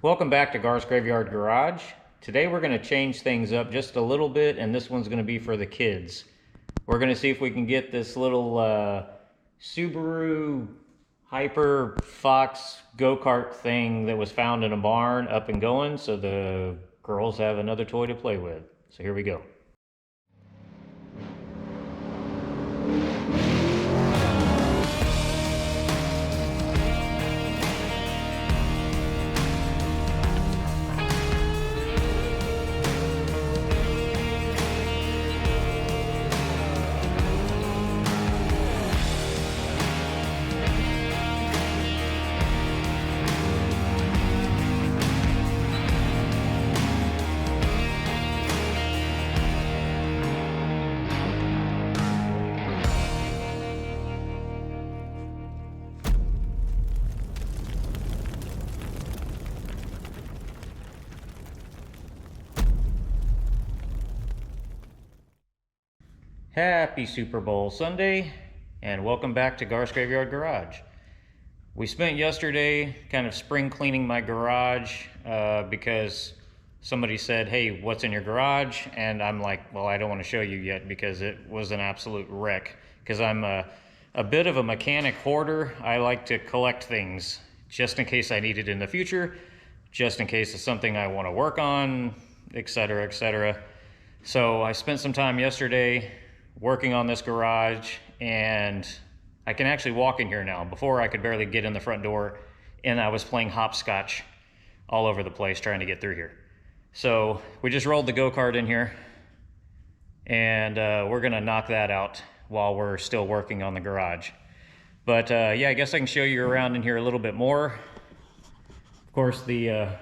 Welcome back to Gar's Graveyard Garage. Today we're going to change things up just a little bit, and this one's going to be for the kids. We're going to see if we can get this little Subaru Hyper Fox go-kart thing that was found in a barn up and going so the girls have another toy to play with. So here we go. Happy Super Bowl Sunday, and welcome back to Gar's Graveyard Garage. We spent yesterday kind of spring cleaning my garage because somebody said, hey, what's in your garage? And I'm like, well, I don't want to show you yet because it was an absolute wreck. Because I'm a bit of a mechanic hoarder. I like to collect things just in case I need it in the future, just in case it's something I want to work on, etc., etc. So I spent some time yesterday working on this garage, and I can actually walk in here now. Before I could barely get in the front door, and I was playing hopscotch all over the place trying to get through here. So we just rolled the go-kart in here, and we're gonna knock that out while we're still working on the garage. But yeah, I guess I can show you around in here a little bit more. Of course, that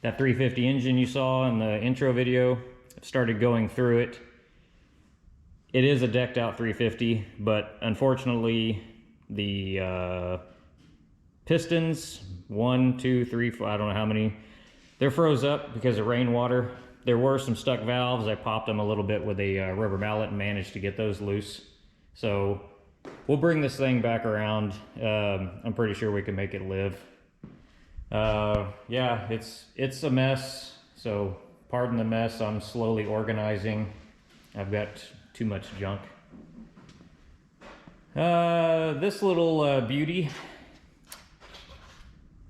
350 engine you saw in the intro video, I've started going through it. It is a decked out 350, but unfortunately the pistons, 1, 2, 3, 4, I don't know how many, they're froze up because of rainwater. There were some stuck valves. I popped them a little bit with a rubber mallet and managed to get those loose. So we'll bring this thing back around. I'm pretty sure we can make it live. Yeah, it's a mess. So pardon the mess. I'm slowly organizing. I've got too much junk. This little beauty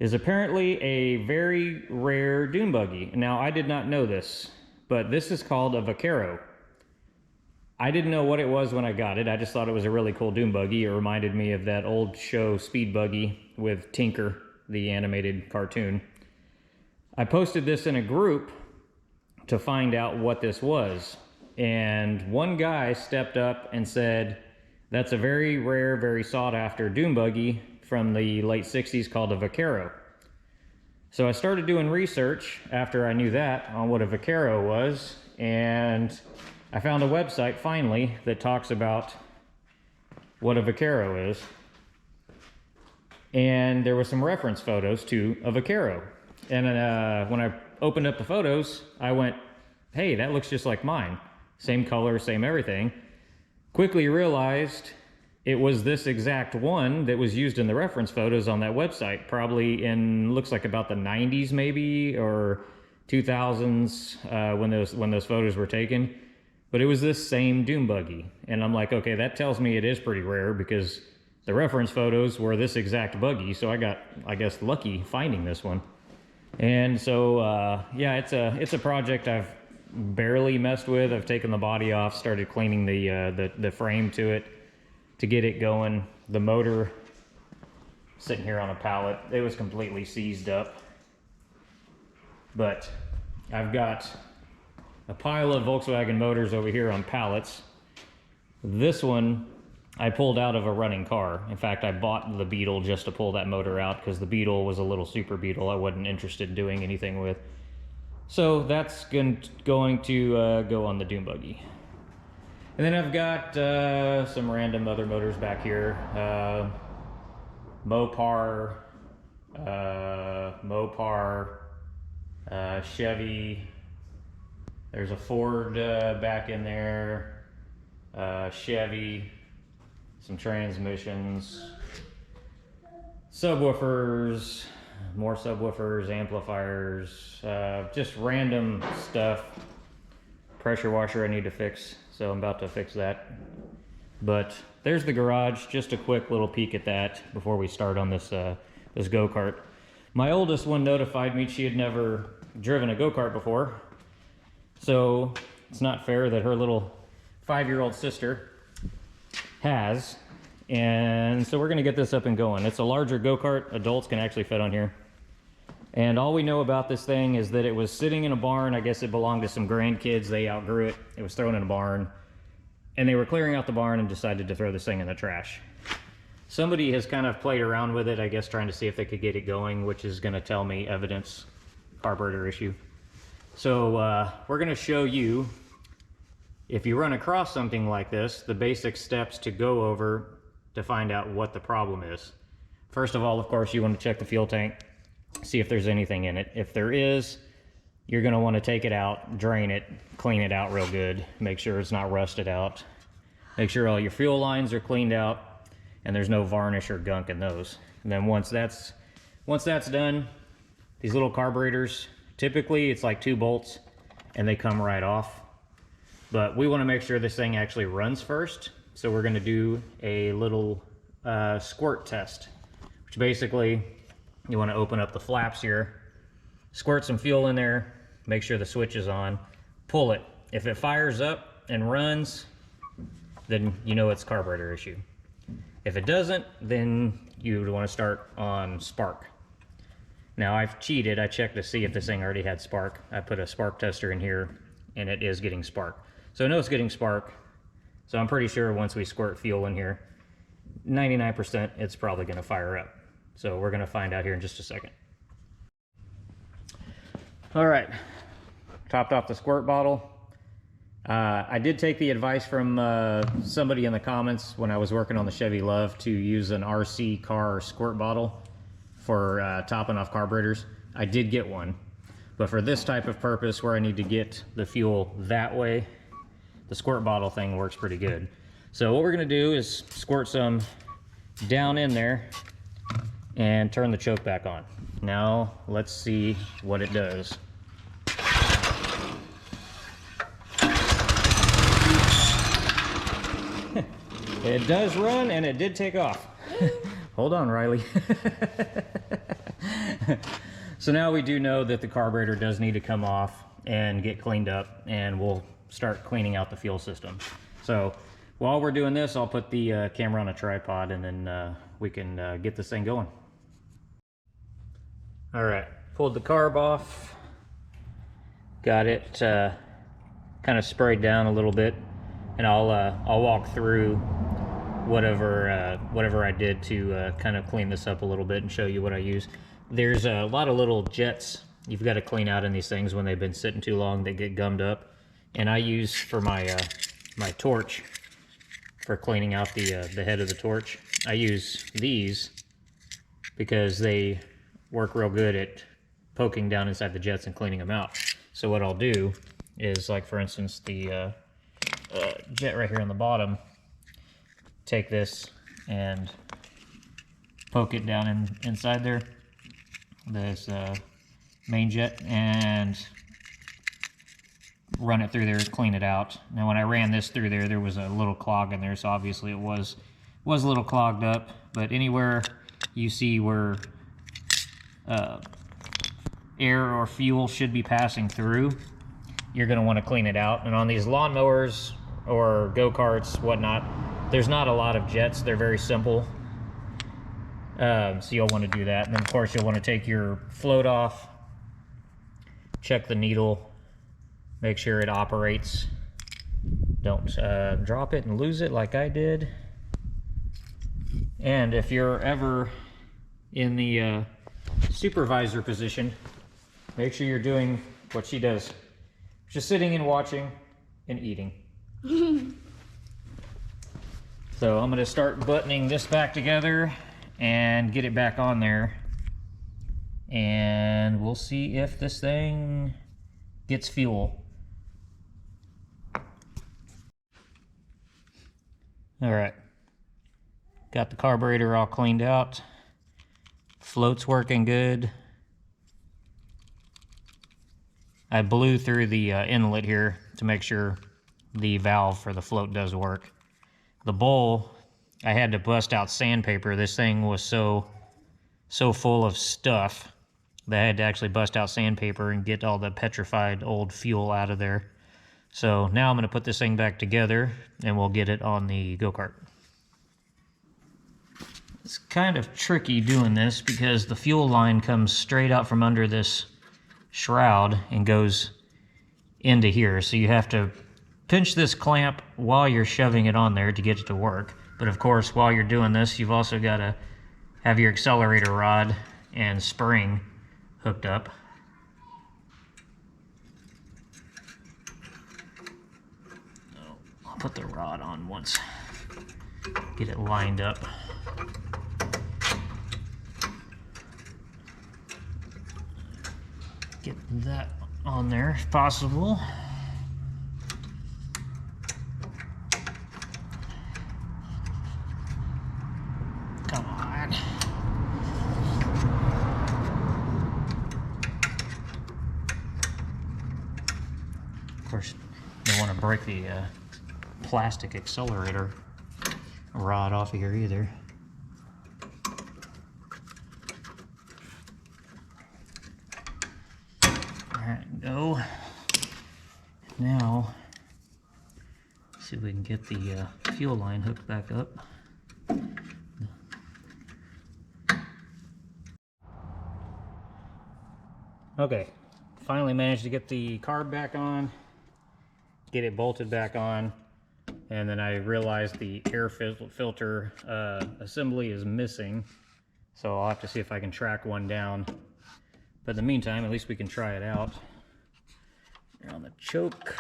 is apparently a very rare dune buggy. Now, I did not know this, but this is called a Vaquero. I didn't know what it was when I got it. I just thought it was a really cool dune buggy. It reminded me of that old show Speed Buggy with Tinker, the animated cartoon. I posted this in a group to find out what this was. And one guy stepped up and said, that's a very rare, very sought after dune buggy from the late 60s called a Vaquero. So I started doing research after I knew that on what a Vaquero was, and I found a website finally that talks about what a Vaquero is. And there were some reference photos to a Vaquero. And when I opened up the photos, I went, hey, that looks just like mine. Same color, same everything. Quickly realized it was this exact one that was used in the reference photos on that website, probably in, looks like about the 90s maybe, or 2000s when those photos were taken. But it was this same dune buggy. And I'm like, okay, that tells me it is pretty rare because the reference photos were this exact buggy. So I got, I guess, lucky finding this one. And so, yeah, it's a project I've barely messed with. I've taken the body off, started cleaning the frame to it to get it going. The motor sitting here on a pallet, it was completely seized up. But I've got a pile of Volkswagen motors over here on pallets. This one I pulled out of a running car. In fact, I bought the Beetle just to pull that motor out because the Beetle was a little Super Beetle I wasn't interested in doing anything with. So that's going to go on the dune buggy. And then I've got some random other motors back here. Mopar, Chevy. There's a Ford back in there. Chevy. Some transmissions. Subwoofers. more subwoofers, amplifiers, just random stuff. Pressure washer I need to fix, so I'm about to fix that. But there's the garage, just a quick little peek at that before we start on this this go-kart. My oldest one notified me she had never driven a go-kart before, so it's not fair that her little 5-year-old sister has. And so we're gonna get this up and going. It's a larger go-kart, adults can actually fit on here. And all we know about this thing is that it was sitting in a barn. I guess it belonged to some grandkids. They outgrew it. It was thrown in a barn. And they were clearing out the barn and decided to throw this thing in the trash. Somebody has kind of played around with it, I guess, trying to see if they could get it going, which is going to tell me evidence, carburetor issue. So we're going to show you, if you run across something like this, the basic steps to go over to find out what the problem is. First of all, of course, you want to check the fuel tank. See if there's anything in it. If there is, you're going to want to take it out, drain it, clean it out real good, make sure it's not rusted out, make sure all your fuel lines are cleaned out and there's no varnish or gunk in those. And then once that's done, these little carburetors, typically it's like 2 bolts and they come right off, but we want to make sure this thing actually runs first. So we're going to do a little squirt test, which basically, you want to open up the flaps here, squirt some fuel in there, make sure the switch is on, pull it. If it fires up and runs, then you know it's carburetor issue. If it doesn't, then you would want to start on spark. Now I've cheated, I checked to see if this thing already had spark. I put a spark tester in here and it is getting spark. So I know it's getting spark, so I'm pretty sure once we squirt fuel in here, 99% it's probably going to fire up. So we're going to find out here in just a second. All right, topped off the squirt bottle. I did take the advice from somebody in the comments when I was working on the Chevy Love to use an RC car squirt bottle for topping off carburetors. I did get one, but for this type of purpose where I need to get the fuel that way, the squirt bottle thing works pretty good. So what we're going to do is squirt some down in there and turn the choke back on. Now let's see what it does. It does run and it did take off. Hold on, Riley. So now we do know that the carburetor does need to come off and get cleaned up, and we'll start cleaning out the fuel system. So while we're doing this, I'll put the camera on a tripod and then we can get this thing going. All right, pulled the carb off, got it kind of sprayed down a little bit, and I'll walk through whatever I did to kind of clean this up a little bit and show you what I use. There's a lot of little jets you've got to clean out in these things when they've been sitting too long. They get gummed up, and I use for my my torch for cleaning out the head of the torch. I use these because they work real good at poking down inside the jets and cleaning them out. So what I'll do is, like for instance, the jet right here on the bottom, take this and poke it down inside there, this main jet, and run it through there, clean it out. Now when I ran this through there, there was a little clog in there, so obviously it was a little clogged up. But anywhere you see where air or fuel should be passing through, you're going to want to clean it out. And on these lawnmowers or go-karts, whatnot, there's not a lot of jets. They're very simple. So you'll want to do that. And then of course you'll want to take your float off, check the needle, make sure it operates. Don't drop it and lose it like I did. And if you're ever in the supervisor position, make sure you're doing what she does. Just sitting and watching and eating. So I'm going to start buttoning this back together and get it back on there. And we'll see if this thing gets fuel. All right. Got the carburetor all cleaned out. Float's working good. I blew through the inlet here to make sure the valve for the float does work. The bowl, I had to bust out sandpaper. This thing was so full of stuff that I had to actually bust out sandpaper and get all the petrified old fuel out of there. So now I'm going to put this thing back together and we'll get it on the go-kart. It's kind of tricky doing this because the fuel line comes straight out from under this shroud and goes into here. So you have to pinch this clamp while you're shoving it on there to get it to work. But of course, while you're doing this, you've also got to have your accelerator rod and spring hooked up. I'll put the rod on once, get it lined up. Get that on there if possible. Come on. Of course, you don't want to break the plastic accelerator rod off of here either. Alright, go. Now, see if we can get the fuel line hooked back up. Okay, finally managed to get the carb back on, get it bolted back on, and then I realized the air filter assembly is missing, so I'll have to see if I can track one down. But in the meantime, at least we can try it out. Here on the choke.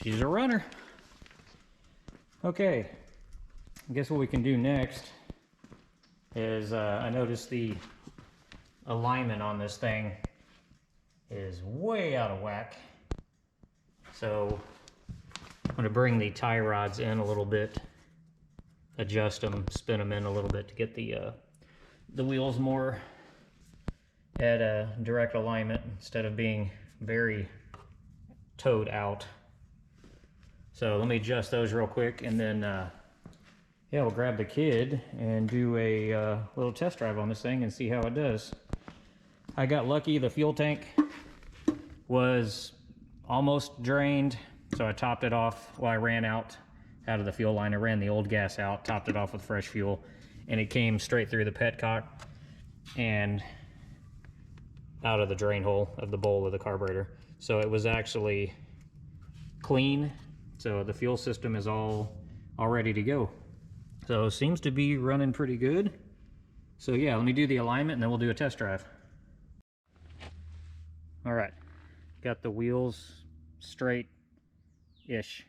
She's a runner. Okay, I guess what we can do next is I noticed the alignment on this thing is way out of whack. So I'm going to bring the tie rods in a little bit, adjust them, spin them in a little bit to get the wheels more at a direct alignment instead of being very towed out. So let me adjust those real quick, and then yeah, we'll grab the kid and do a little test drive on this thing and see how it does. I got lucky, the fuel tank was almost drained, so I topped it off. Well, I ran out of the fuel line. I ran the old gas out, topped it off with fresh fuel, and it came straight through the petcock and out of the drain hole of the bowl of the carburetor. So it was actually clean. So the fuel system is all ready to go. So it seems to be running pretty good. So yeah, let me do the alignment and then we'll do a test drive. All right, got the wheels straight-ish.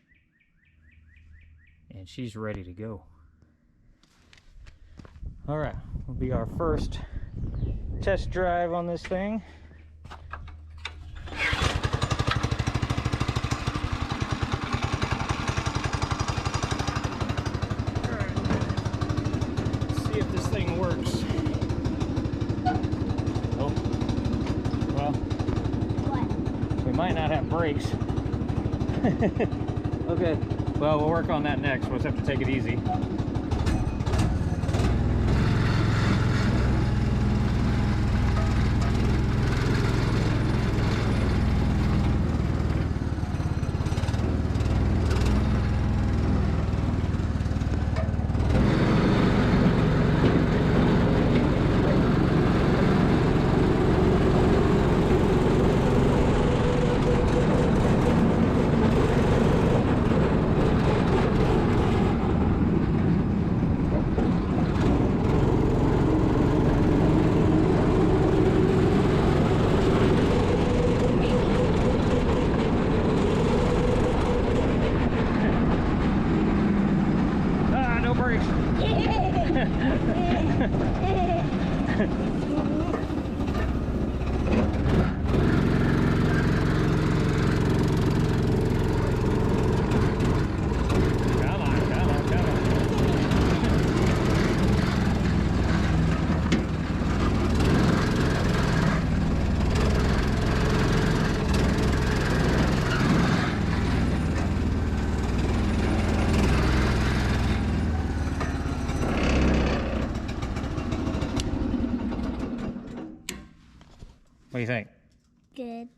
And she's ready to go. All right, will be our first test drive on this thing. Might not have brakes. Okay, well, we'll work on that next. We'll just have to take it easy. What do you think? Good.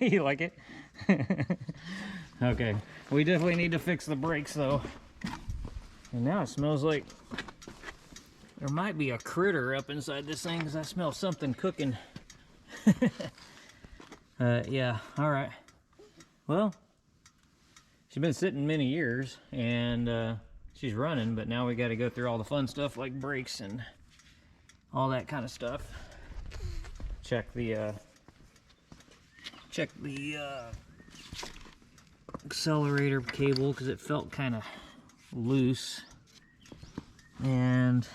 You like it? Okay, we definitely need to fix the brakes though. And now it smells like there might be a critter up inside this thing because I smell something cooking. Yeah, all right. Well, she's been sitting many years and she's running, but now we got to go through all the fun stuff like brakes and all that kind of stuff. Check the accelerator cable because it felt kind of loose, and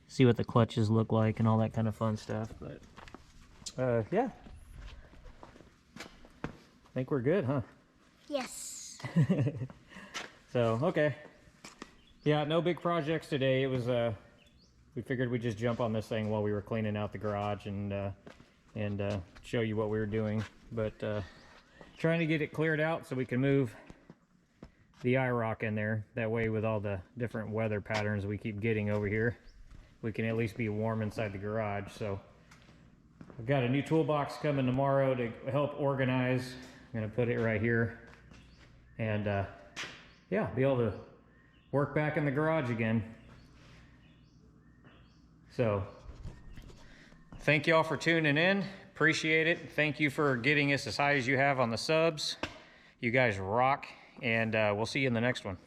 see what the clutches look like and all that kind of fun stuff. But yeah, I think we're good, huh? Yes. So okay, yeah, no big projects today. It was we figured we'd just jump on this thing while we were cleaning out the garage and show you what we were doing. But trying to get it cleared out so we can move the IROC in there. That way, with all the different weather patterns we keep getting over here, we can at least be warm inside the garage. So I've got a new toolbox coming tomorrow to help organize. I'm gonna put it right here and yeah, be able to work back in the garage again. So thank y'all for tuning in. Appreciate it. Thank you for getting us as high as you have on the subs. You guys rock, and we'll see you in the next one.